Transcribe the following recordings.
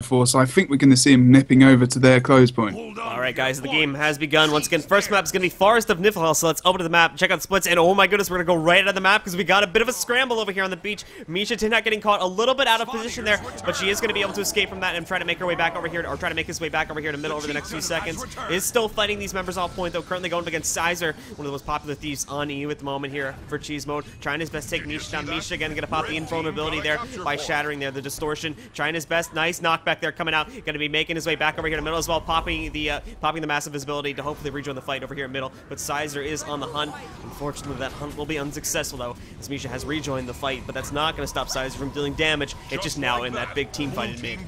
for, so I think we're going to see him nipping over to their close point. Alright guys, the game has begun. Once again, first map is going to be Forest of Niflhel, so let's open to the map, check out the splits, and oh my goodness, we're going to go right out of the map because we got a bit of a scramble over here on the beach. Misha not getting caught a little bit out of position there, but she is going to be able to escape from that and try to make her way back over here, or try to make his way back over here to middle over the next few seconds. Is still fighting these members off point though, currently going up against Sizer, one of the most popular thieves on EU at the moment here for Cheese Mode. Trying his best to take Misha down. Misha again going to pop the invulnerability there by shattering there the distortion. Trying his best, nice knockback there coming out. Going to be making his way back over here to middle as well, popping the massive visibility to hopefully rejoin the fight over here in middle. But Sizer is on the hunt. Unfortunately, that hunt will be unsuccessful though, as Misha has rejoined the fight, but that's not going to stop Sizer from dealing damage. It's just now in that big team fight in mid.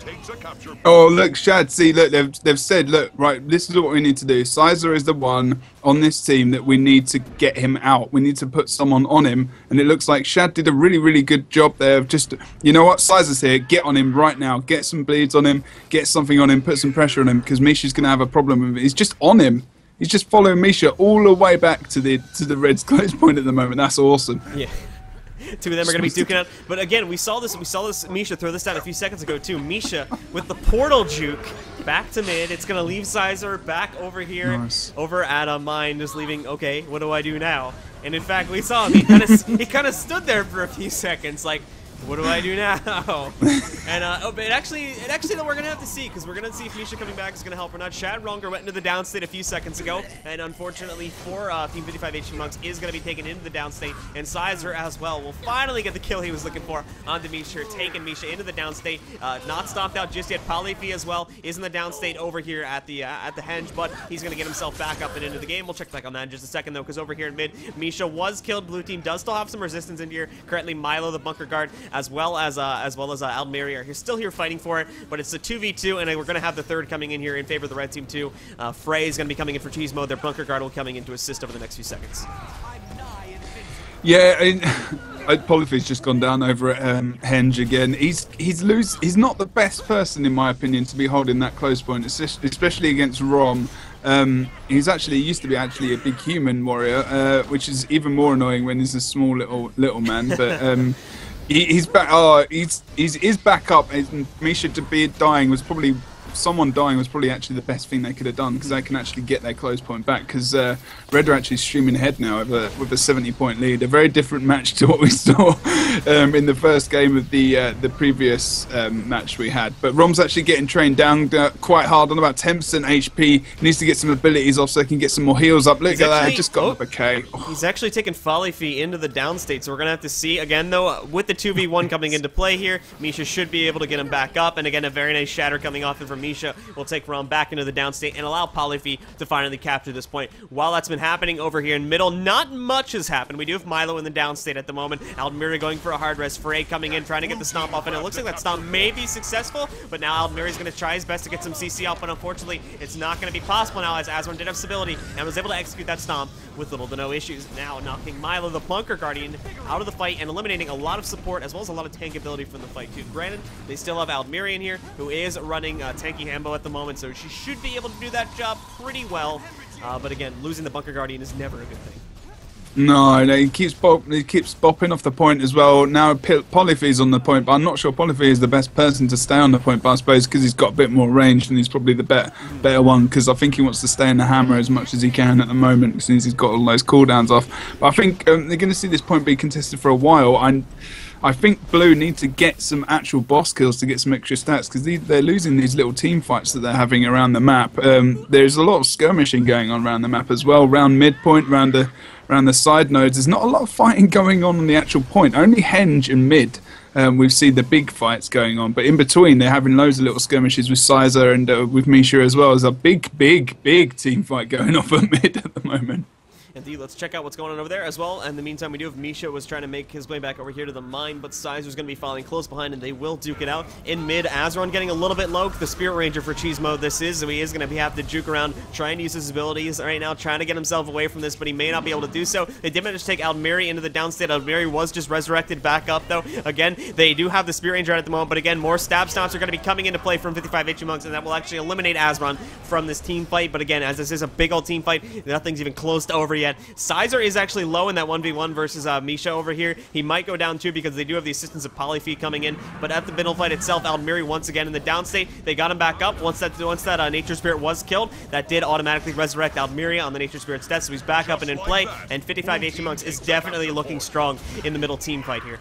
Oh, look, Shad, see, look, they've said, look, right, this is what we need to do. Sizer is the one on this team that we need to get him out. We need to put someone on him, and it looks like Shad did a really, really good job there of just, you know what, Sizer's here, get on him right now, get some bleeds on him, get something on him, put some pressure on him, because Misha's going to have a problem with it. He's just on him. He's just following Misha all the way back to the Reds' close point at the moment. That's awesome. Yeah. Two of them are going to be duking out. But again, we saw this Misha throw this down a few seconds ago too. Misha with the portal juke back to mid. It's going to leave Sizer back over here, nice. Over at mine, just leaving, okay, what do I do now? And in fact, we saw him. He kind of stood there for a few seconds like, what do I do now? And but it actually though we're gonna have to see, because we're gonna see if Misha coming back is gonna help or not. Shad Ronger went into the downstate a few seconds ago, and unfortunately for Team 55 HP Monks is gonna be taken into the downstate, and Sizer as well will finally get the kill he was looking for onto Misha, taking Misha into the downstate. Not stopped out just yet. Polyphy as well is in the downstate over here at the henge, but he's gonna get himself back up and into the game. We'll check back on that in just a second though, because over here in mid, Misha was killed. Blue team does still have some resistance in here. Currently, Milo, the bunker guard, as well as Almiri are still here fighting for it, but it's a 2v2, and we're going to have the third coming in here in favor of the red team too. Frey is going to be coming in for Cheese Mode. Their bunker guard will coming in to assist over the next few seconds. Yeah, Polyphy's just gone down over at Henge again. He's not the best person in my opinion to be holding that close point, especially against Rom. He used to be actually a big human warrior, which is even more annoying when he's a small little man. But he's back. Oh, he's back up. And Misha to be dying was probably. Someone dying was probably actually the best thing they could have done, because they can actually get their close point back, because Red are actually streaming ahead now with a 70-point lead. A very different match to what we saw in the first game of the previous match we had. But Rom's actually getting trained down quite hard on about 10% HP. He needs to get some abilities off so he can get some more heals up. Look at that, just got up a K. He's actually taken Folly Fee into the downstate, so we're going to have to see. Again, though, with the 2v1 coming into play here, Misha should be able to get him back up. And again, a very nice shatter coming off it from Misha will take Rom back into the downstate and allow Polyphy to finally capture this point. While that's been happening over here in middle, not much has happened. We do have Milo in the downstate at the moment. Almiri going for a hard rest. Frey coming in, trying to get the stomp off, and it looks like that stomp may be successful, but now Almiri's going to try his best to get some CC off, but unfortunately, it's not going to be possible now, as Azron did have stability and was able to execute that stomp with little to no issues. Now knocking Milo, the bunker guardian, out of the fight and eliminating a lot of support as well as a lot of tank ability from the fight too. Granted, they still have Almiri in here, who is running Tanky Hambo at the moment, so she should be able to do that job pretty well. But again, losing the bunker guardian is never a good thing. No, he keeps bopping off the point as well. Now Polyphy's on the point, but I'm not sure Polyphy is the best person to stay on the point, but I suppose because he's got a bit more range and he's probably the better one, because I think he wants to stay in the hammer as much as he can at the moment since he's got all those cooldowns off. But I think they're going to see this point be contested for a while. I think Blue need to get some actual boss kills to get some extra stats, because they're losing these little team fights that they're having around the map. There's a lot of skirmishing going on around the map as well, around midpoint, around the side nodes. There's not a lot of fighting going on the actual point. Only Henge and mid we've seen the big fights going on, but in between they're having loads of little skirmishes with Sizer and with Misha as well. There's a big team fight going off at mid at the moment. Indeed, let's check out what's going on over there as well. In the meantime, we do have Misha was trying to make his way back over here to the mine, but Sizer's going to be following close behind, and they will duke it out. In mid, Azron getting a little bit low. The Spirit Ranger for Cheese Mode this is, so he is going to have to juke around, trying to use his abilities right now, trying to get himself away from this, but he may not be able to do so. They did manage to take Almiri into the downstate. Almiri was just resurrected back up, though. Again, they do have the Spirit Ranger at the moment, but again, more stab stomps are going to be coming into play from 55 HU Monks, and that will actually eliminate Azron from this team fight. But again, as this is a big old team fight, nothing's even close to over yet. again. Sizer is actually low in that 1v1 versus Misha over here. He might go down too because they do have the assistance of Polyphy coming in. But at the middle fight itself, Aldmiri once again in the downstate. They got him back up. Once that Nature Spirit was killed, that did automatically resurrect Aldmiri on the Nature Spirit's death. So he's back up and in play. And 55 HP Monks is definitely looking strong in the middle team fight here.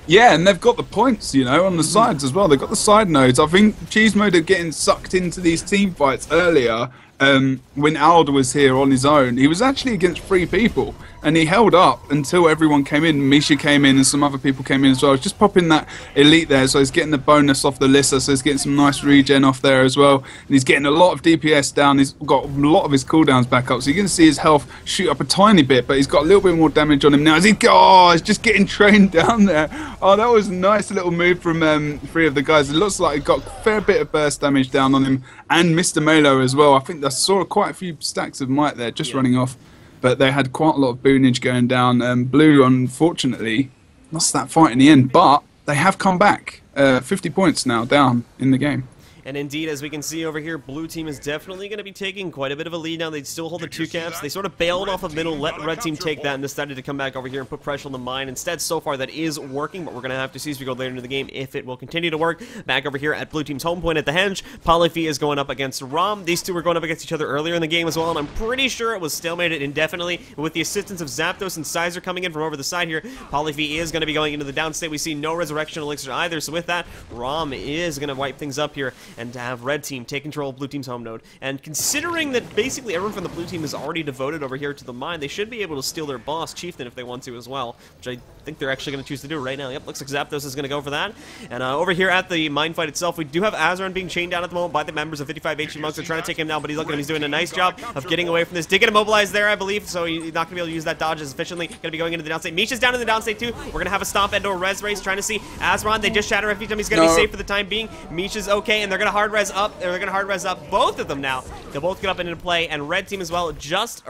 Yeah, and they've got the points, you know, on the sides as well. They've got the side nodes. I think Cheese Mode are getting sucked into these team fights earlier. When Alder was here on his own, he was actually against 3 people, and he held up until everyone came in. Misha came in, and some other people came in as well. Just popping that elite there, so he's getting the bonus off the Lissa, so he's getting some nice regen off there as well. And he's getting a lot of DPS down. He's got a lot of his cooldowns back up, so you're going to see his health shoot up a tiny bit, but he's got a little bit more damage on him now. As he's just getting trained down there. Oh, that was a nice little move from 3 of the guys. It looks like he got a fair bit of burst damage down on him, and Mr. Malo as well. I think I saw quite a few stacks of might there just running off, but they had quite a lot of boonage going down. Blue, unfortunately, lost that fight in the end, but they have come back. 50 points now down in the game. And indeed, as we can see over here, blue team is definitely going to be taking quite a bit of a lead now. They still hold the 2 caps. They sort of bailed off of middle, let red team take that, and decided to come back over here and put pressure on the mine. Instead, so far, that is working, but we're going to have to see as we go later into the game if it will continue to work. Back over here at blue team's home point at the Henge, Polyphy is going up against Rom. These two were going up against each other earlier in the game as well, and I'm pretty sure it was stalemated indefinitely. With the assistance of Zapdos and Sizer coming in from over the side here, Polyphy is going to be going into the downstate. We see no resurrection elixir either, so with that, Rom is going to wipe things up here and to have red team take control of blue team's home node. And considering that basically everyone from the blue team is already devoted over here to the mine, they should be able to steal their boss, Chieftain, if they want to as well, which I think they're actually going to choose to do right now. Yep, looks like Zapdos is going to go for that. And over here at the mine fight itself, we do have Azeron being chained down at the moment by the members of 55 HP Monks. They're trying to take him down, but look at him, he's doing a nice job of getting away from this. Did get immobilized there, I believe, so he's not going to be able to use that dodge as efficiently. Going to be going into the downstate. Misha's down in the downstate too. We're going to have a stomp into a res race, trying to see Azeron. They just shatter every time. He's going to be safe for the time being. Misha's okay, and they're going to hard res up. They're going to hard res up both of them now. They'll both get up and into play, and red team as well just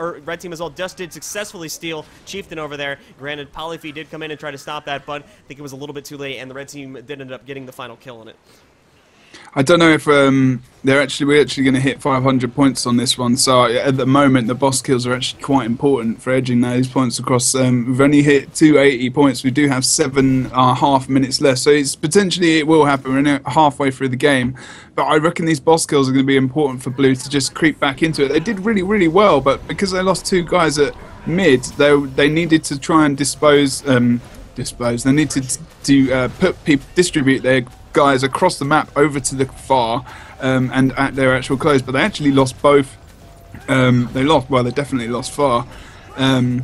did successfully steal Chieftain over there. Granted, Polyphy did come in and try to stop that, but I think it was a little bit too late, and the red team did end up getting the final kill on it. I don't know if we're actually going to hit 500 points on this one. So at the moment, the boss kills are actually quite important for edging those points across. We've only hit 280 points. We do have 7.5 minutes left, so it's potentially it will happen. We're only halfway through the game, but I reckon these boss kills are going to be important for blue to just creep back into it. They did really, really well, but because they lost 2 guys at mid, they needed to try and dispose. They needed to distribute their guys across the map over to the far and at their actual close, but they actually lost both. They definitely lost far, and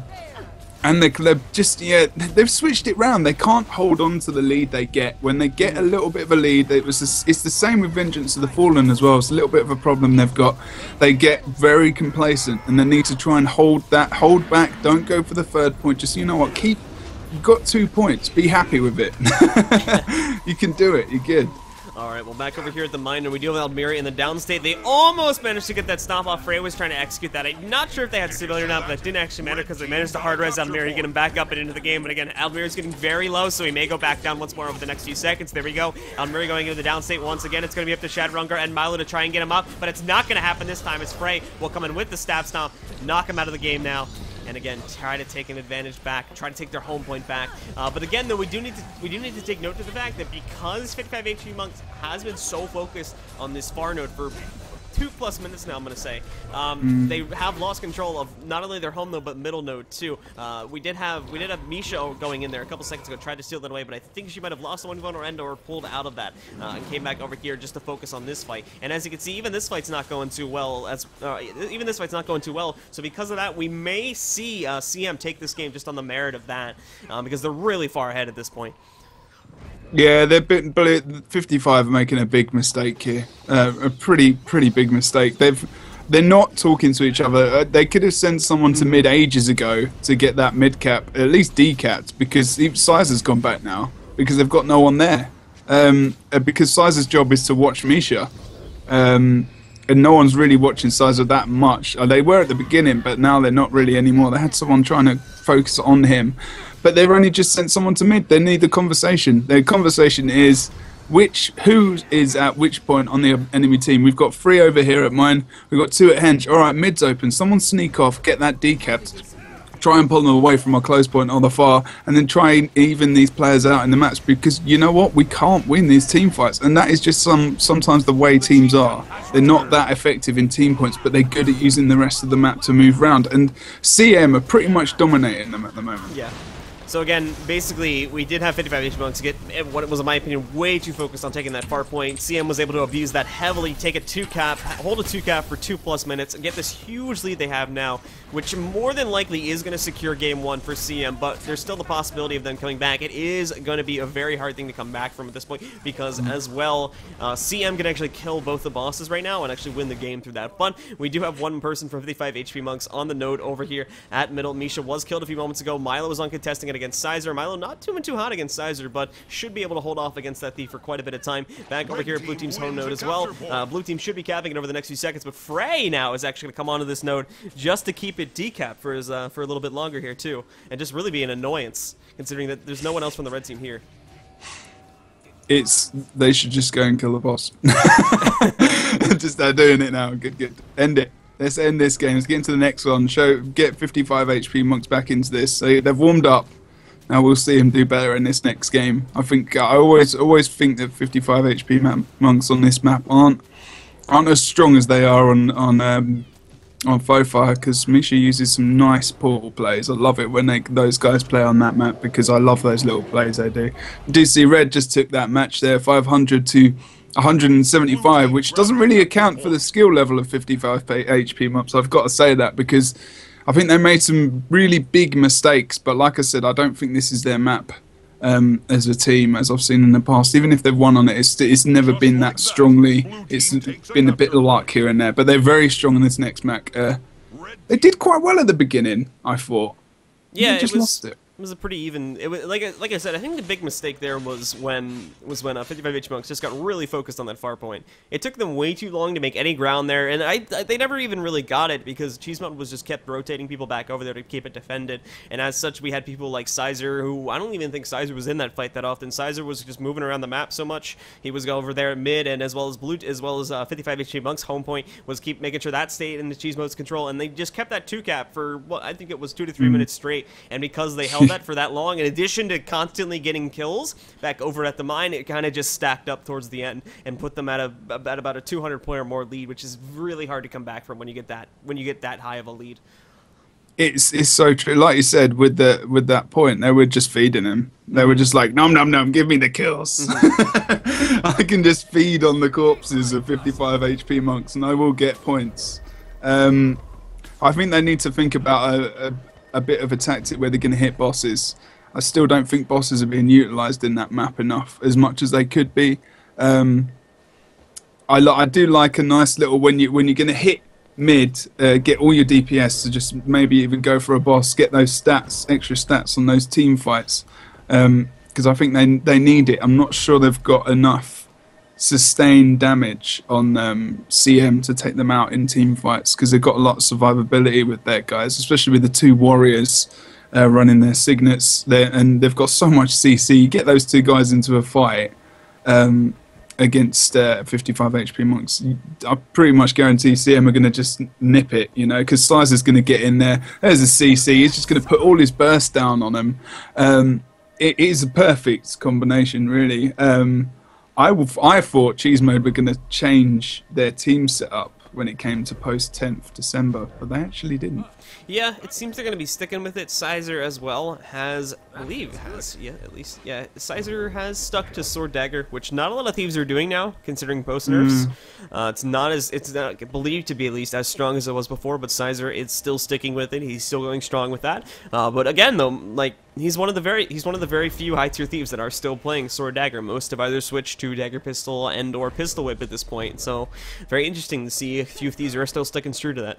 they've switched it round. They can't hold on to the lead they get. When they get a little bit of a lead, it's the same with Vengeance of the Fallen as well. It's a little bit of a problem they've got. They get very complacent, and they need to try and hold back. Don't go for the 3rd point. Just, you know what, you've got 2 points. Be happy with it. You can do it. You're good. Alright, well, back over here at the mine, and we do have Aldmiri in the downstate. They almost managed to get that stomp off. Frey was trying to execute that. I'm not sure if they had stability or not, but that didn't actually matter because they managed to hard res Aldmiri, get him back up and into the game. But again, Aldmiri's getting very low, so he may go back down once more over the next few seconds. There we go. Aldmiri going into the downstate once again. It's going to be up to Shadowrunner and Milo to try and get him up, but it's not going to happen this time as Frey will come in with the stab stomp, knock him out of the game now. And again, try to take an advantage back, try to take their home point back. But again, though, we do need to take note of the fact that because 55 HP Monks has been so focused on this far node for 2+ minutes now, I'm going to say. They have lost control of not only their home node, but middle node, too. We did have Misha going in there a couple seconds ago, tried to steal that away, but I think she might have lost the 1v1 or pulled out of that, and came back over here just to focus on this fight. And as you can see, even this fight's not going too well, so because of that, we may see CM take this game just on the merit of that, because they're really far ahead at this point. Yeah, 55 are making a big mistake here. A pretty big mistake. They're not talking to each other. They could have sent someone to mid ages ago to get that mid cap, at least decapped, because Sizer's gone back now because they've got no one there. Because Sizer's job is to watch Misha, and no one's really watching Sizer that much. They were at the beginning, but now they're not really anymore. They had someone trying to focus on him. But they've only just sent someone to mid. They need the conversation. Their conversation is, who is at which point on the enemy team. We've got 3 over here at mine. We've got 2 at Hench. All right, mid's open. Someone sneak off, get that decapped. Try and pull them away from our close point on the far, and then try and even these players out in the match, because you know what, we can't win these team fights, and that is just sometimes the way teams are. They're not that effective in team points, but they're good at using the rest of the map to move around, and CM are pretty much dominating them at the moment. Yeah. So again, basically, we did have 55 HP Monks get what was, in my opinion, way too focused on taking that far point. CM was able to abuse that heavily, take a 2-cap, hold a 2-cap for 2+ minutes, and get this huge lead they have now, which more than likely is going to secure Game 1 for CM, but there's still the possibility of them coming back. It is going to be a very hard thing to come back from at this point, because as well, CM can actually kill both the bosses right now and actually win the game through that. But we do have one person from 55 HP Monks on the node over here at middle. Misha was killed a few moments ago. Milo was uncontesting it against Sizer. Milo not too hot against Sizer, but should be able to hold off against that thief for quite a bit of time. Back over here at blue team's home node as well. Blue team should be capping it over the next few seconds, but Frey now is actually going to come onto this node just to keep it decapped for his for a little bit longer here too, and just really be an annoyance considering that there's no one else from the red team here. They should just go and kill the boss. Just start doing it now. Good. End it. Let's end this game. Let's get into the next one. Get 55 HP Monks back into this. So they've warmed up. Now we'll see him do better in this next game. I think I always think that 55 HP Monks on this map aren't as strong as they are on Fofire, because Misha uses some nice portal plays. I love it when those guys play on that map, because I love those little plays they do. DC Red just took that match there, 500 to 175, which doesn't really account for the skill level of 55 HP Monks. I've got to say that, because I think they made some really big mistakes, but like I said, I don't think this is their map as a team, as I've seen in the past. Even if they've won on it, it's never been that strongly. It's been a bit of luck here and there, but they're very strong in this next map. They did quite well at the beginning, I thought. Yeah, they just lost it. It was a pretty even. It was like I said. I think the big mistake there was when 55 H Monks just got really focused on that far point. It took them way too long to make any ground there, and they never even really got it, because Cheesemount was just kept rotating people back over there to keep it defended. And as such, we had people like Sizer, who I don't even think Sizer was in that fight that often. Sizer was just moving around the map so much. He was over there at mid, and as well as 55 HP Monks home point was keep making sure that stayed in the Cheesemout's control, and they just kept that 2-cap for what I think it was 2 to 3 minutes straight. And because they held that for that long, in addition to constantly getting kills back over at the mine, it kind of just stacked up towards the end and put them at about a 200 point or more lead, which is really hard to come back from when you get that high of a lead. It's so true. Like you said, with that point, they were just feeding him. They were just like, nom, give me the kills. I can just feed on the corpses of 55 HP Monks, and I will get points. I think they need to think about a bit of a tactic where they're going to hit bosses. I still don't think bosses are being utilised in that map enough, as much as they could be. I do like a nice little, when you're going to hit mid, get all your DPS to just maybe even go for a boss, get those stats, extra stats on those team fights, because I think they need it. I'm not sure they've got enough sustained damage on CM to take them out in team fights, because they've got a lot of survivability with their guys, especially with the 2 warriors running their signets there, and they've got so much CC. You get those 2 guys into a fight against 55 HP Monks, I pretty much guarantee CM are going to just nip it, you know, because Sizer's going to get in there. There's a CC. He's just going to put all his burst down on him. It is a perfect combination, really. I thought Cheese Mode were going to change their team setup when it came to post 10th December, but they actually didn't. Yeah, it seems they're going to be sticking with it. Sizer as well has, Sizer has stuck to Sword Dagger, which not a lot of thieves are doing now, considering post nerfs. It's not believed to be at least as strong as it was before, but Sizer is still sticking with it. He's still going strong with that. But again, though, like, he's one of the very few high tier thieves that are still playing Sword Dagger. Most have either switched to Dagger Pistol and or Pistol Whip at this point. So very interesting to see a few thieves are still sticking true to that.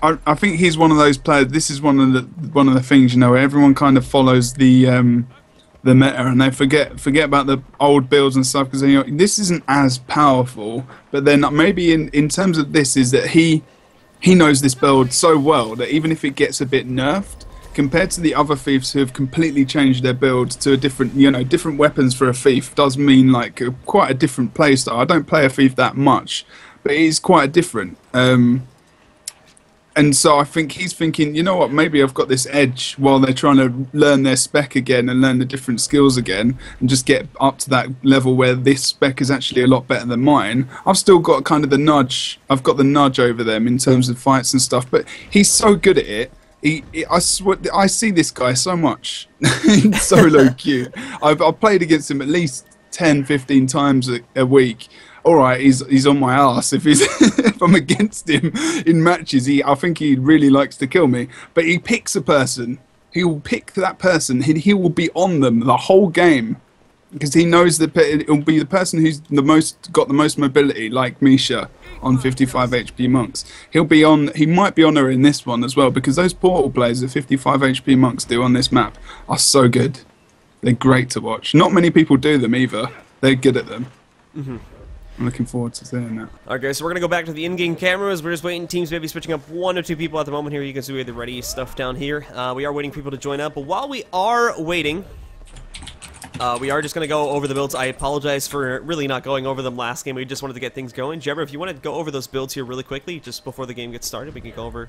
I think he's one of those players. This is one of the things, you know, where everyone kind of follows the meta, and they forget about the old builds and stuff, because you know, this isn't as powerful. But then maybe in terms of this, is that he knows this build so well that even if it gets a bit nerfed, compared to the other thieves who have completely changed their build to a different, different weapons for a thief, does mean like quite a different play style. I don't play a thief that much, but it is quite different. And so I think he's thinking, you know what, maybe I've got this edge while they're trying to learn their spec again and learn the different skills again and just get up to that level where this spec is actually a lot better than mine. I've still got kind of the nudge. I've got the nudge over them in terms of fights and stuff, but he's so good at it. I see this guy so much in solo queue. I've played against him at least 10, 15 times a week. All right, he's on my ass if if I'm against him in matches. I think he really likes to kill me, but he picks a person. He will pick that person. He will be on them the whole game because he knows that it'll be the person who's got the most mobility, like Misha on 55 HP monks. He might be on her in this one as well because those portal plays that 55 HP monks do on this map are so good. They're great to watch. Not many people do them either. They're good at them. Mm-hmm. I'm looking forward to seeing that. Okay, so we're going to go back to the in-game cameras. We're just waiting. Teams maybe switching up 1 or 2 people at the moment here. You can see we have the ready stuff down here. We are waiting for people to join up. But while we are waiting, we are just going to go over the builds. I apologize for really not going over them last game. We just wanted to get things going. Jebber, if you want to go over those builds here really quickly, just before the game gets started, we can go over.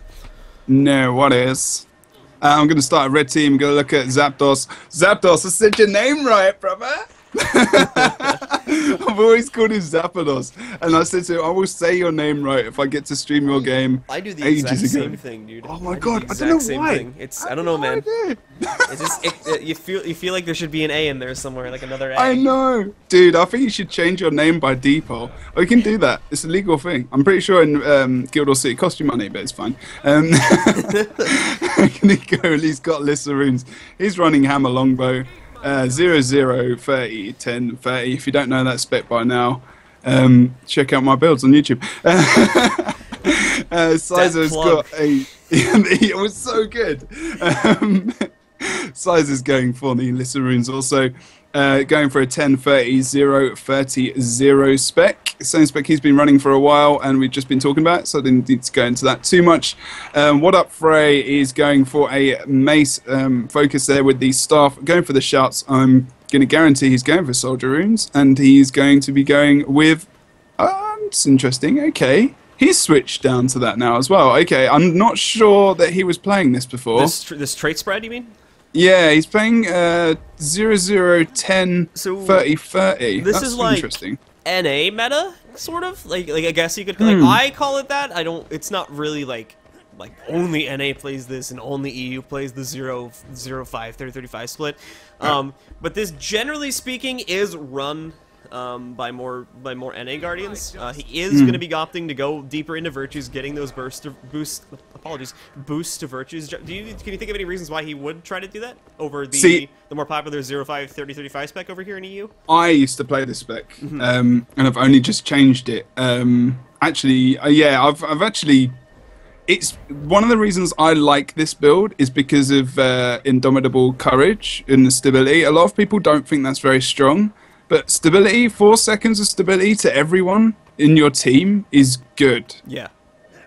No, what is? I'm going to start a red team. I'm going to look at Zapdos. Zapdos, I said your name right, brother. I've always called him Zapdos, and I said to him, I will say your name right if I get to stream your game. I do the exact same thing, dude. Oh my god, I don't know why. I don't know, man. It's just you feel like there should be an A in there somewhere, like another A. I know, dude. I think you should change your name by default. Oh, you can do that. It's a legal thing. I'm pretty sure in Guild or City it costs you money, but it's fine. Nico, he's got lists of runes. He's running Hammer Longbow. 0, 0, 30, 10, 30. If you don't know that spec by now, check out my builds on YouTube. Sizer's got a... It was so good. Sizer's going for the Lissa runes also. Going for a 10, 30, 0, 30, 0 spec. Same spec he's been running for a while and we've just been talking about, so I didn't need to go into that too much. What Up Frey is going for a mace focus there with the staff, going for the shouts. I'm going to guarantee he's going for soldier runes and he's going to be going with... it's interesting, okay. He's switched down to that now as well. Okay, I'm not sure that he was playing this before. This trait spread, you mean? Yeah, he's playing 0, 0, 10, so 30, 30. This That's is like interesting. NA meta, sort of. Like I guess you could. Like I call it that. I don't. It's not really like only NA plays this and only EU plays the 0, 0, 5, 30, 35 split. But this, generally speaking, is run by more NA Guardians. He is going to be opting to go deeper into virtues, getting those boosts to virtues. Can you think of any reasons why he would try to do that over the more popular 05, 30, 35 spec over here in EU? I used to play this spec, and I've only just changed it. Actually, yeah, I've actually. It's one of the reasons I like this build is because of indomitable courage and the stability. A lot of people don't think that's very strong. But stability, 4 seconds of stability to everyone in your team is good. Yeah.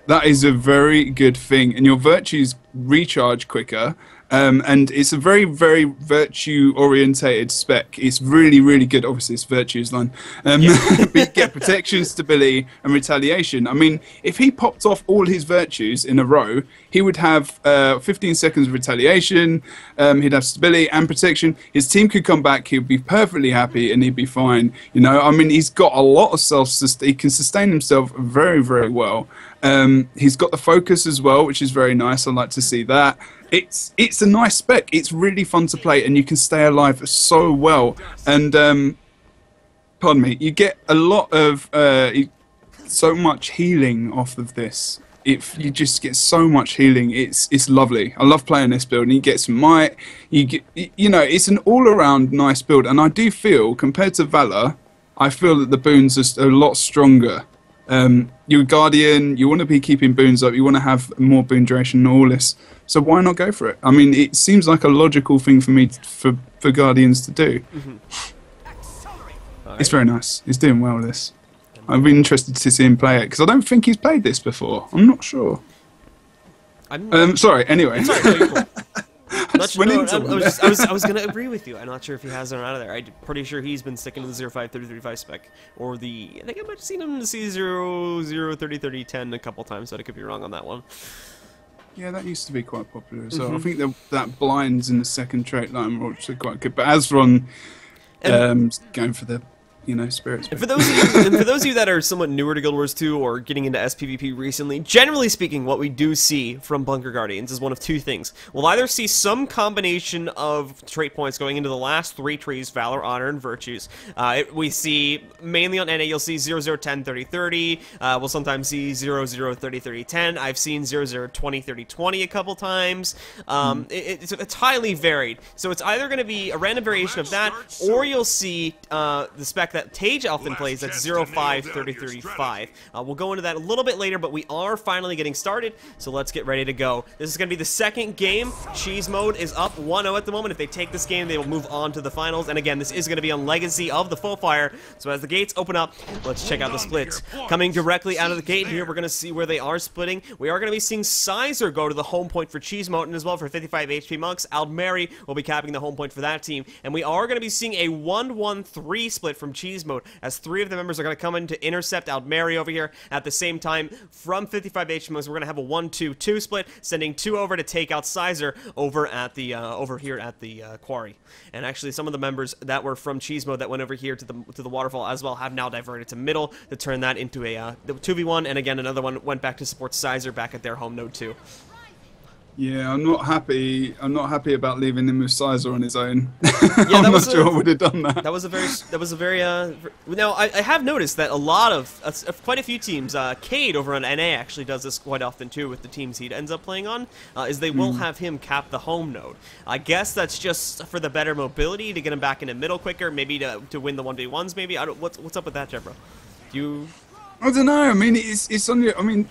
That is a very good thing. And your virtues recharge quicker. And it's a very, very virtue-orientated spec. It's really, really good. Obviously, it's virtues line. But you get protection, stability, and retaliation. I mean, if he popped off all his virtues in a row, he would have 15 seconds of retaliation. He'd have stability and protection. His team could come back. He'd be perfectly happy, and he'd be fine. You know, I mean, he's got a lot of he can sustain himself very, very well. He's got the focus as well, which is very nice. I like to see that. It's a nice spec. It's really fun to play, and you can stay alive so well. And pardon me, you get a lot of so much healing off of this. You just get so much healing. It's lovely. I love playing this build. And you get some might. It's an all-around nice build. And I do feel, compared to Valor, I feel that the boons are a lot stronger. You're a Guardian, you want to be keeping boons up, you want to have more boon duration and all this. So why not go for it? I mean, it seems like a logical thing for me, for Guardians to do. It's very nice. He's doing well with this. I'd be interested to see him play it, because I don't think he's played this before. I'm not sure. Sorry, anyway. just went into I was gonna agree with you. I'm not sure if he has it or out of there. I'm pretty sure he's been sticking to the 053035 spec, or the, I think I might have seen him in the C00303010 a couple times, but I could be wrong on that one. Yeah, that used to be quite popular. So I think that blinds in the second trait line were actually quite good. But as for on going for the spirits. And for those of you that are somewhat newer to Guild Wars 2 or getting into SPVP recently, generally speaking, what we do see from Bunker Guardians is one of two things. We'll either see some combination of trait points going into the last 3 trees, Valor, Honor, and Virtues. We see, mainly on NA, you'll see 0010 30 30. We'll sometimes see 00 30 30 10. I've seen 00 20 30 20 a couple times. It's highly varied. So it's either going to be a random variation of that, or you'll see the spec that Tage often plays, that's 05 30 35. We'll go into that a little bit later, but we are finally getting started, so let's get ready to go. This is going to be the second game. Cheese Mode is up 1-0 at the moment. If they take this game, they will move on to the finals, and again, this is going to be on Legacy of the Full Fire. So as the gates open up, let's check out the splits. Coming directly out of the gate here, we're going to see where they are splitting. We are going to be seeing Sizer go to the home point for Cheese Mode, and as well for 55 HP Monks. Aldmeri will be capping the home point for that team, and we are going to be seeing a 1-1-3 split from Cheese Mode, as 3 of the members are going to come in to intercept Aldmeri over here. At the same time, from 55 HP Monks, we're going to have a 1-2-2 split, sending 2 over to take out Sizer over at the over here at the quarry. And actually, some of the members that were from Cheese Mode that went over here to the waterfall as well have now diverted to middle to turn that into a 2v1. And again, another one went back to support Sizer back at their home node too. Yeah, I'm not happy. I'm not happy about leaving him with Sizer on his own. Yeah, I'm not sure I would have done that. That was a very. Now I have noticed that a lot of quite a few teams. Cade over on NA actually does this quite often too with the teams he ends up playing on. Is they will have him cap the home node. I guess that's just for the better mobility to get him back into middle quicker, maybe to win the 1v1s. Maybe what's up with that, Jebro? Do you? I don't know. I mean, it's on your. I mean,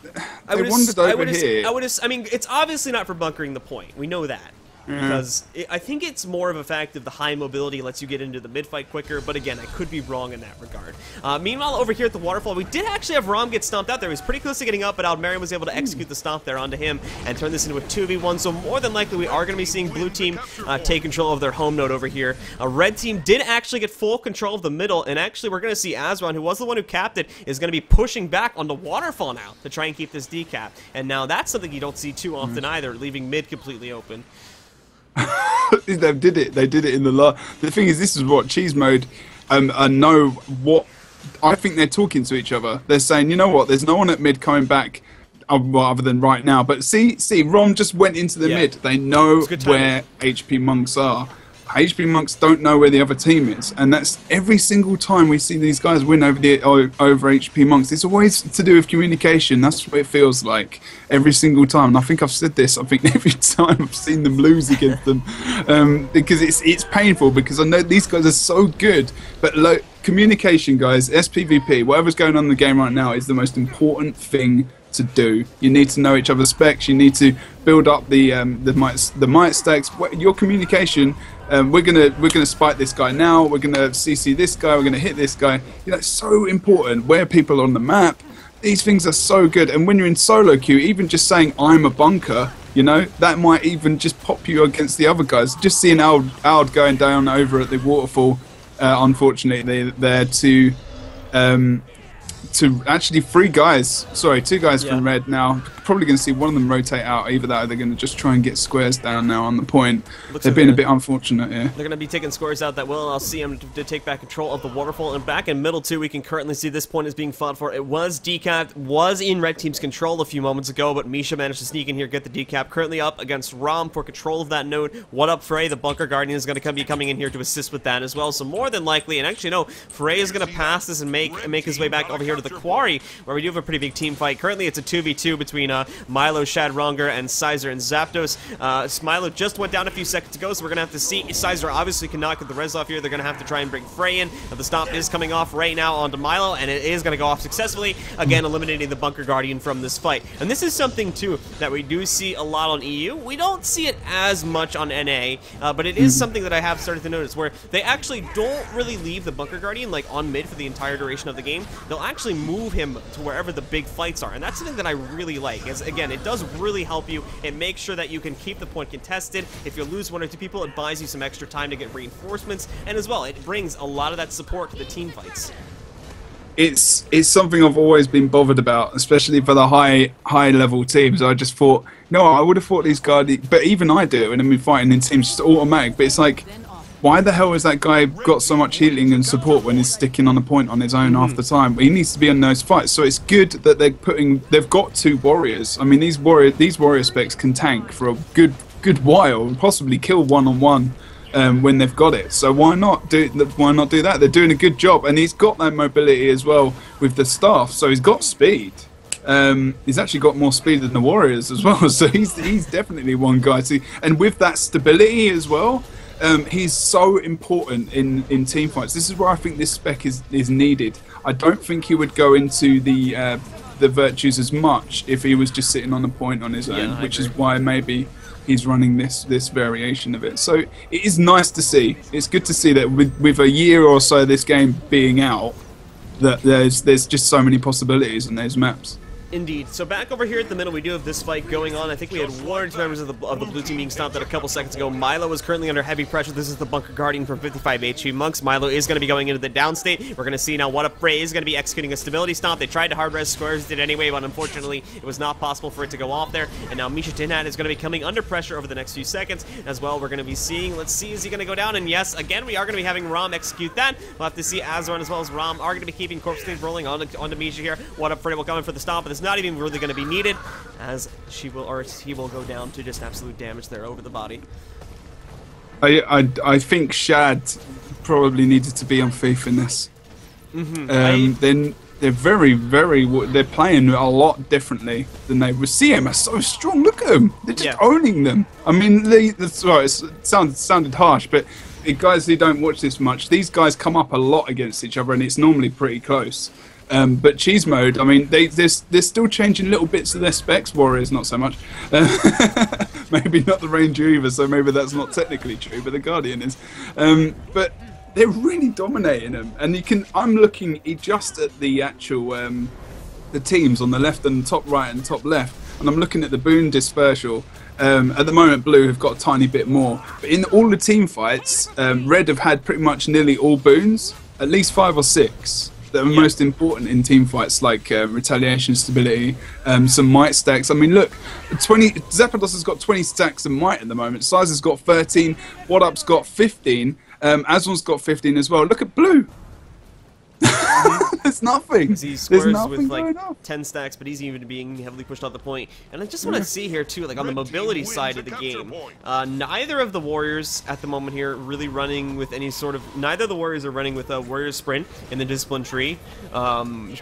they wandered over here. I mean, it's obviously not for bunkering the point. We know that. Because I think it's more of a fact of the high mobility lets you get into the mid-fight quicker, but again, I could be wrong in that regard. Meanwhile, over here at the waterfall, we did actually have Rom get stomped out there. He was pretty close to getting up, but Aldmeri was able to execute the stomp there onto him and turn this into a 2v1, so more than likely we are going to be seeing blue team take control of their home node over here. Red team did actually get full control of the middle, and actually we're going to see Azron, who was the one who capped it, is going to be pushing back on the waterfall now to try and keep this decap. And now that's something you don't see too often either, leaving mid completely open. They did it. They did it in the The thing is, this is what Cheese Mode know what. I think they're talking to each other. They're saying, you know what? There's no one at mid coming back, well, other than right now. But see, Rom just went into the mid. They know where HP Monks are. HP Monks don't know where the other team is, and that's every single time we see these guys win over HP Monks. It's always to do with communication. That's what it feels like every single time. And I think I've said this. I think every time I've seen them lose against them, because it's painful. Because I know these guys are so good, but communication, guys, SPVP, whatever's going on in the game right now, is the most important thing to do. You need to know each other's specs. You need to build up the might stacks. Your communication. We're gonna spike this guy now. We're gonna CC this guy. We're gonna hit this guy. You know, it's so important where people are on the map. These things are so good. And when you're in solo queue, even just saying I'm a bunker, you know, that might even just pop you against the other guys. Just seeing Ald going down over at the waterfall. Unfortunately, they're to actually 2 guys from red now. Probably going to see one of them rotate out. Either that or they're going to just try and get squares down now on the point. They've been a bit unfortunate here. They're going to be taking squares out that will allow CM to take back control of the waterfall. And back in middle too, we can currently see this point is being fought for. It was decapped, was in red team's control a few moments ago, but Misha managed to sneak in here, get the decap. Currently up against Rom for control of that node. What up, Frey? The Bunker Guardian is going to be coming in here to assist with that as well. So more than likely, and actually no, Frey is going to pass this and make his way back over here to the quarry, where we do have a pretty big team fight. Currently, it's a 2v2 between Milo, Shadronger, and Sizer and Zapdos. Milo just went down a few seconds ago, so we're going to have to see. Sizer obviously cannot get the res off here. They're going to have to try and bring Frey in. The stomp is coming off right now onto Milo, and it is going to go off successfully, again eliminating the Bunker Guardian from this fight. And this is something, too, that we do see a lot on EU. We don't see it as much on NA, but it is something that I have started to notice, where they actually don't really leave the Bunker Guardian, like, on mid for the entire duration of the game. They'll actually actually move him to wherever the big fights are. And that's something that I really like, is, again, it does really help you. It makes sure that you can keep the point contested. If you lose 1 or 2 people, it buys you some extra time to get reinforcements. And as well, it brings a lot of that support to the team fights. It's something I've always been bothered about, especially for the high level teams. I just thought, no, I would have thought these guys, but even I do, and I've been fighting in teams just automatic. But it's like, why the hell has that guy got so much healing and support when he's sticking on a point on his own half the time? He needs to be in those fights. So it's good that they've got 2 warriors. I mean, these warrior specs can tank for a good while and possibly kill one-on-one. When they've got it, so why not do that? They're doing a good job, and he's got that mobility as well with the staff. So he's got speed. He's actually got more speed than the Warriors as well. So he's definitely one guy. And with that stability as well, he's so important in team fights. This is where I think this spec is needed. I don't think he would go into the virtues as much if he was just sitting on a point on his own, which is why maybe he's running this variation of it. So it is nice to see. It's good to see that with a year or so of this game being out, that there's just so many possibilities in those maps. Indeed. So back over here at the middle, we do have this fight going on. I think we had 1 or 2 members of the blue team being stomped out a couple seconds ago. Milo is currently under heavy pressure. This is the Bunker Guardian from 55 HP Monks. Milo is going to be going into the downstate. We're going to see now What Up Frey is going to be executing a stability stomp. They tried to hard res squares, did anyway, but unfortunately it was not possible for it to go off there. And now Misha Tinhat is going to be coming under pressure over the next few seconds as well. We're going to be seeing, let's see, is he going to go down? And yes, again, we are going to be having Ram execute that. We'll have to see Azaron as well as Ram are going to be keeping corpse stage rolling onto Misha here. What Up Frey will come in for the stomp, but it's not even really going to be needed, as he will go down to just absolute damage there over the body. I think Shad probably needed to be on Thief in this. Then they're they're playing a lot differently than they were. CM are so strong. Look at them. They're just owning them. I mean, sorry, it sounded harsh, but guys who don't watch this much, these guys come up a lot against each other, and it's normally pretty close. But Cheese Mode, I mean, they're still changing little bits of their specs. Warriors, not so much. Maybe not the Ranger either, so maybe that's not technically true, but the Guardian is. But they're really dominating them. And I'm looking just at the actual the teams on the left and top right and top left, and I'm looking at the boon dispersal. At the moment, Blue have got a tiny bit more. But in all the team fights, Red have had pretty much nearly all boons, at least 5 or 6. That are most important in team fights, like retaliation, stability, some might stacks. I mean, look, Zapdos has got 20 stacks of might at the moment. Size has got 13. What Up's got 15. Asmon's got 15 as well. Look at Blue. There's nothing. He squares with like 10 stacks, but he's even being heavily pushed off the point. And I just want to see here too, like on the mobility side of the game, neither of the Warriors at the moment here really running with any sort of. Neither of the Warriors are running with a Warrior Sprint in the discipline tree.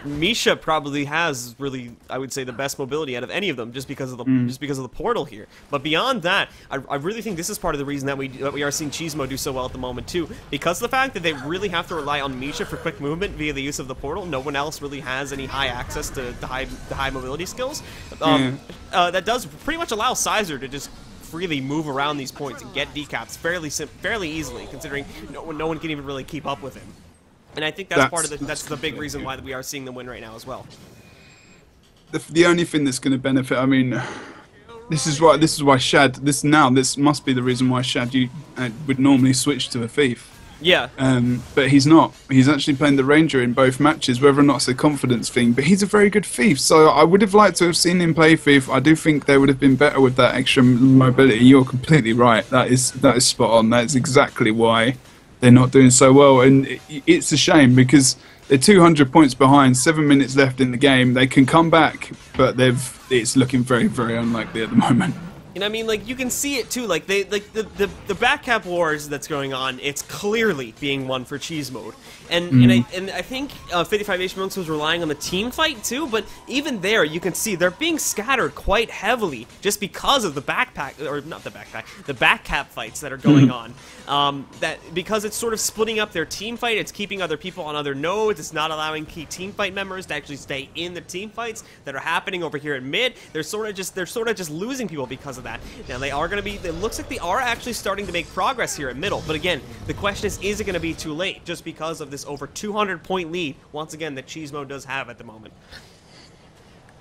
Misha probably has really, I would say, the best mobility out of any of them, just because of the portal here. But beyond that, I really think this is part of the reason that we are seeing Cheesemo do so well at the moment too, because of the fact that they really have to rely on Misha for quick movement via the use of the portal. No one else really has any high access to the high mobility skills. That does pretty much allow Sizer to just freely move around these points and get decaps fairly easily, considering no one can even really keep up with him. And I think that's the big reason why we are seeing them win right now as well. The only thing that's going to benefit, I mean, this is why Shad. This must be the reason why Shad would normally switch to a thief. Yeah. But he's not. He's actually playing the Ranger in both matches, whether or not it's a confidence thing. But he's a very good thief, so I would have liked to have seen him play thief. I do think they would have been better with that extra mobility. You're completely right. That is spot on. That's exactly why they're not doing so well, and it's a shame because they're 200 points behind. 7 minutes left in the game. They can come back, but it's looking very, very unlikely at the moment. And I mean, like, you can see it too, like, the back cap wars that's going on, it's clearly being won for Cheese Mode. And I think 55 H Monks was relying on the team fight too, but even there, you can see they're being scattered quite heavily just because of the back cap fights that are going on. That because it's sort of splitting up their team fight, it's keeping other people on other nodes, it's not allowing key team fight members to actually stay in the team fights that are happening over here at mid. They're sort of just losing people because of that. Now they are going to be, it looks like they are actually starting to make progress here at middle, but again, the question is it going to be too late, just because of this over 200-point lead, once again, that Cheesemo does have at the moment?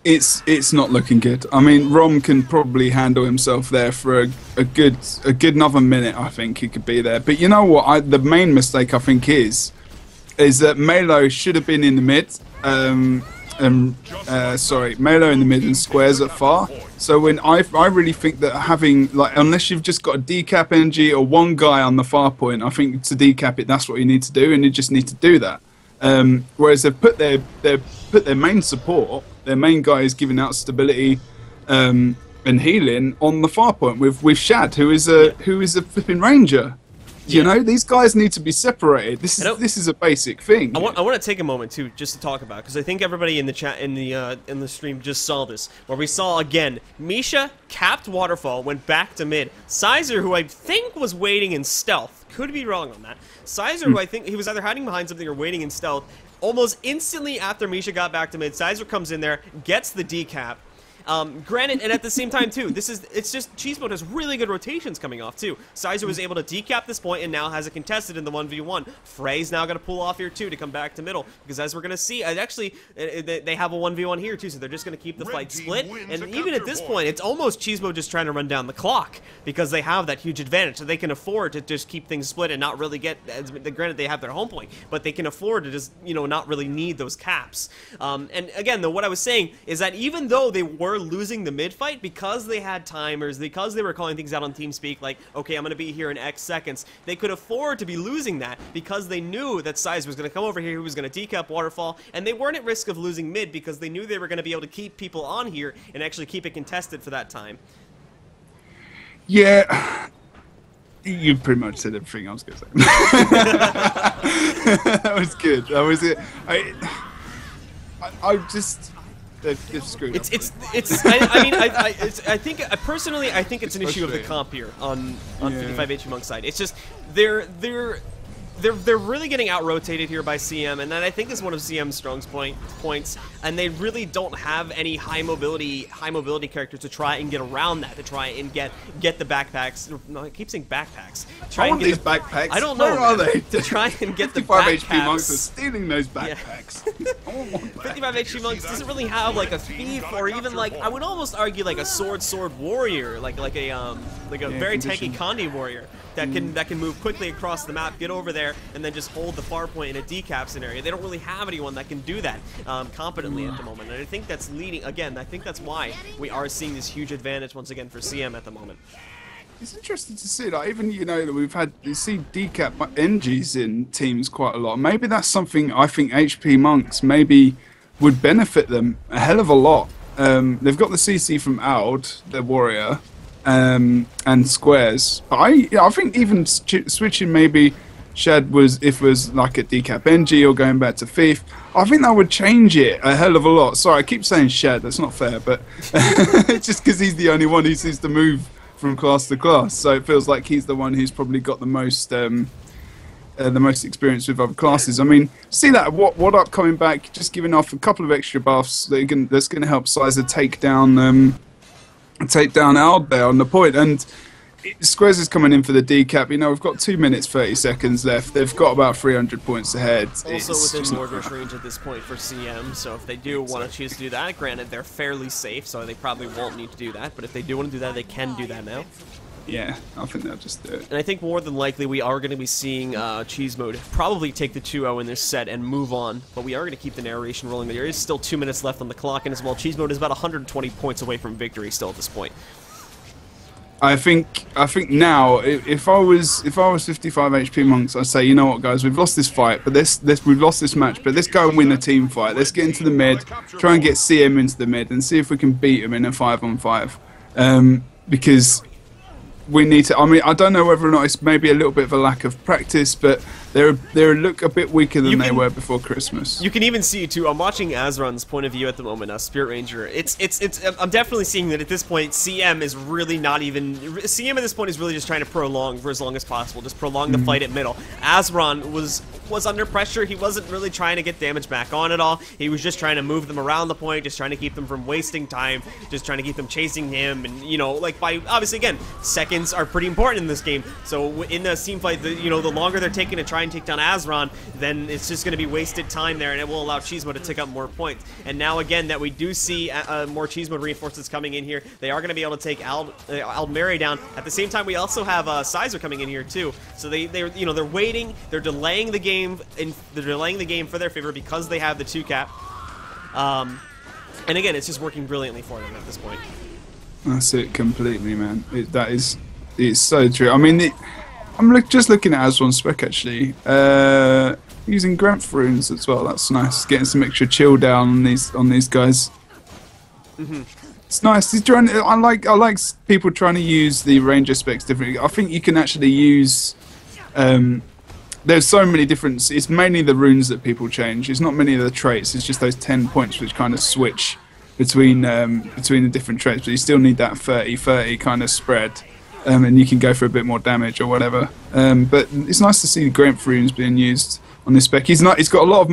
It's not looking good. I mean, Rom can probably handle himself there for a good another minute. I think he could be there. But you know what? The main mistake I think is that Melo should have been in the mid. Sorry, Melo in the mid and Squares at far. So when I really think that having, like, unless you've just got a decap energy or one guy on the far point, I think to decap it, that's what you need to do, and you just need to do that. Whereas they've put their main support, their main guy is giving out stability and healing on the far point with Shad, who is a flipping ranger. You know, these guys need to be separated. This is a basic thing. I want to take a moment too, just to talk about, because I think everybody in the chat in the stream just saw this, where we saw again Misha capped waterfall, went back to mid. Sizer, who I think was waiting in stealth, could be wrong on that. Sizer, who I think he was either hiding behind something or waiting in stealth, almost instantly after Misha got back to mid, Sizer comes in there, gets the decap. Granted, and at the same time too, it's just Cheesemo has really good rotations coming off too. Sizer was able to decap this point and now has it contested in the 1v1. Frey's now going to pull off here too to come back to middle, because as we're going to see, actually they have a 1v1 here too, so they're just going to keep the fight split. And even at this point, it's almost Cheesemo just trying to run down the clock, because they have that huge advantage, so they can afford to just keep things split and not really get. Granted, they have their home point, but they can afford to just not really need those caps. And again, though, what I was saying is that even though they were losing the mid fight, because they had timers, because they were calling things out on TeamSpeak, like, okay, I'm going to be here in X seconds, they could afford to be losing that, because they knew that Size was going to come over here, who was going to decap waterfall, and they weren't at risk of losing mid, because they knew they were going to be able to keep people on here and actually keep it contested for that time. Yeah, you pretty much said everything I was going to say. That was good. That was it. I just... They've screwed up. I think personally, I think it's an issue of the comp here on 55 HV Monk's side. It's just they're really getting out-rotated here by CM, and that I think is one of CM's strong points, and they really don't have any high mobility characters to try and get around that, to try and get the backpacks. No, I keep saying backpacks. I want these backpacks. I don't know. Where are they? To try and get the 55 backpacks. HP Monks are stealing those backpacks. I want one backpack. 55 HP Monks doesn't really have like a thief, or even like, I would almost argue like a sword warrior, like a very tanky Kandi warrior that can move quickly across the map, get over there, and then just hold the far point in a decap scenario. They don't really have anyone that can do that competently at the moment, and I think that's leading, again, I think that's why we are seeing this huge advantage once again for CM at the moment. It's interesting to see, like, even, that you see decap NGs in teams quite a lot. Maybe that's something I think HP Monks maybe would benefit them a hell of a lot. They've got the CC from Aud, their warrior, and Squares. But I think even switching maybe Shad was like a decap NG or going back to Thief, I think that would change it a hell of a lot. Sorry, I keep saying Shad, that's not fair, but it's just because he's the only one who seems to move from class to class, so it feels like he's the one who's probably got the most experience with other classes. I mean, see that what up coming back, just giving off a couple of extra buffs that's going to help Sizer take down Aud there on the point, and Squares is coming in for the decap. We've got 2 minutes 30 seconds left. They've got about 300 points ahead. Also within mortgage range at this point for CM, so if they do want to choose to do that, granted they're fairly safe, so they probably won't need to do that, but if they do want to do that, they can do that now. Yeah, I think they'll just do it. And I think more than likely we are going to be seeing Cheesemo probably take the 2-0 in this set and move on, but we are going to keep the narration rolling. There is still 2 minutes left on the clock, and as well, Cheesemo is about 120 points away from victory still at this point. I think now, if I was 55 HP Monks, I'd say, you know what, guys, we've lost this fight, but we've lost this match, but let's go and win a team fight. Let's get into the mid, try and get CM into the mid, and see if we can beat him in a 5-on-5. Because we need to. I mean, I don't know whether or not it's maybe a little bit of a lack of practice, but they look a bit weaker than they were before Christmas. You can even see too. I'm watching Azran's point of view at the moment. Spirit Ranger. I'm definitely seeing that at this point, CM is really not even. CM at this point is really just trying to prolong for as long as possible. Just prolong the fight at middle. Azran was was under pressure. He wasn't really trying to get damage back on at all. He was just trying to move them around the point, just trying to keep them from wasting time, just trying to keep them chasing him. And, you know, like, by, obviously, again, seconds are pretty important in this game. So in the team fight, you know, the longer they're taking to try and take down Azron, then it's just going to be wasted time there, and it will allow Cheese Mode to tick up more points. And now, again, that we do see more Cheese Mode reinforcements coming in here, they are going to be able to take Aldmeri down. At the same time, we also have Sizer coming in here too. So they're you know, they're waiting, they're delaying the game, for their favor because they have the 2-cap. And again, it's just working brilliantly for them at this point. That's it completely, man. It's so true. I mean, I'm just looking at Azron's spec actually. Using Grant runes as well. That's nice. Getting some extra chill down on these guys. It's nice. He's trying. I like people trying to use the Ranger specs differently. I think you can actually use. There's so many different. It's mainly the runes that people change. It's not many of the traits. It's just those 10 points which kind of switch between the different traits. But you still need that 30-30 kind of spread, and you can go for a bit more damage or whatever. But it's nice to see the Grant runes being used on this spec. He's got a lot of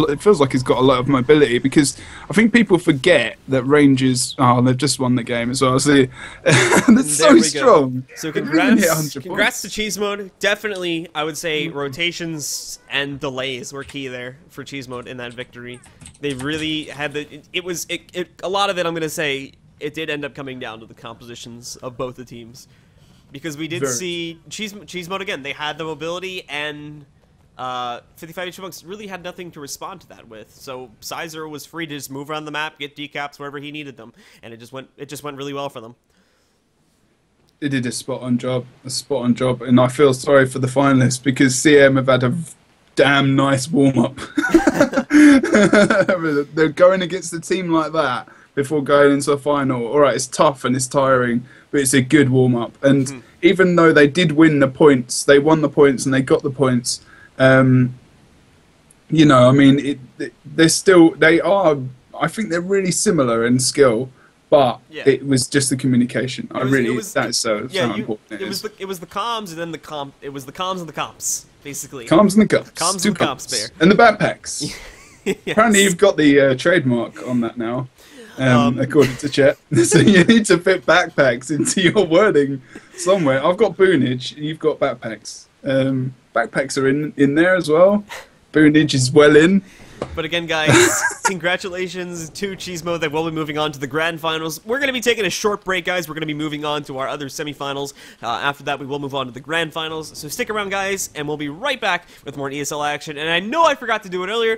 it feels like he's got a lot of mobility, because I think people forget that Rangers, they've just won the game as well. So that's so strong. So congrats to Cheese Mode. Definitely, I would say rotations and delays were key there for Cheese Mode in that victory. They really had a lot of it, I'm going to say, it did end up coming down to the compositions of both the teams. Because we did see Cheese Mode again. They had the mobility, and 55 HP Monks really had nothing to respond to that with. So Sizer was free to just move around the map, get decaps wherever he needed them, and it just went really well for them. They did a spot on job, and I feel sorry for the finalists because CM have had a damn nice warm up. They're going against a team like that before going into a final. All right, it's tough and it's tiring, but it's a good warm up. And even though they did win the points, they won the points and they got the points. You know, I mean, I think they're really similar in skill, but it was just the communication. That's so important. It was the comms, and then it was the comms and the comps, basically. Comms and the comps. Comms and the comps there. And the backpacks. Yes. Apparently you've got the trademark on that now, according to chat. So you need to fit backpacks into your wording somewhere. I've got boonage, you've got backpacks. Backpacks are in there as well. Boonage is well in. But again, guys, congratulations to Cheese Mode. They will be moving on to the grand finals. We're going to be taking a short break, guys. We're going to be moving on to our other semifinals. After that, we will move on to the grand finals. So stick around, guys, and we'll be right back with more ESL action. And I know I forgot to do it earlier.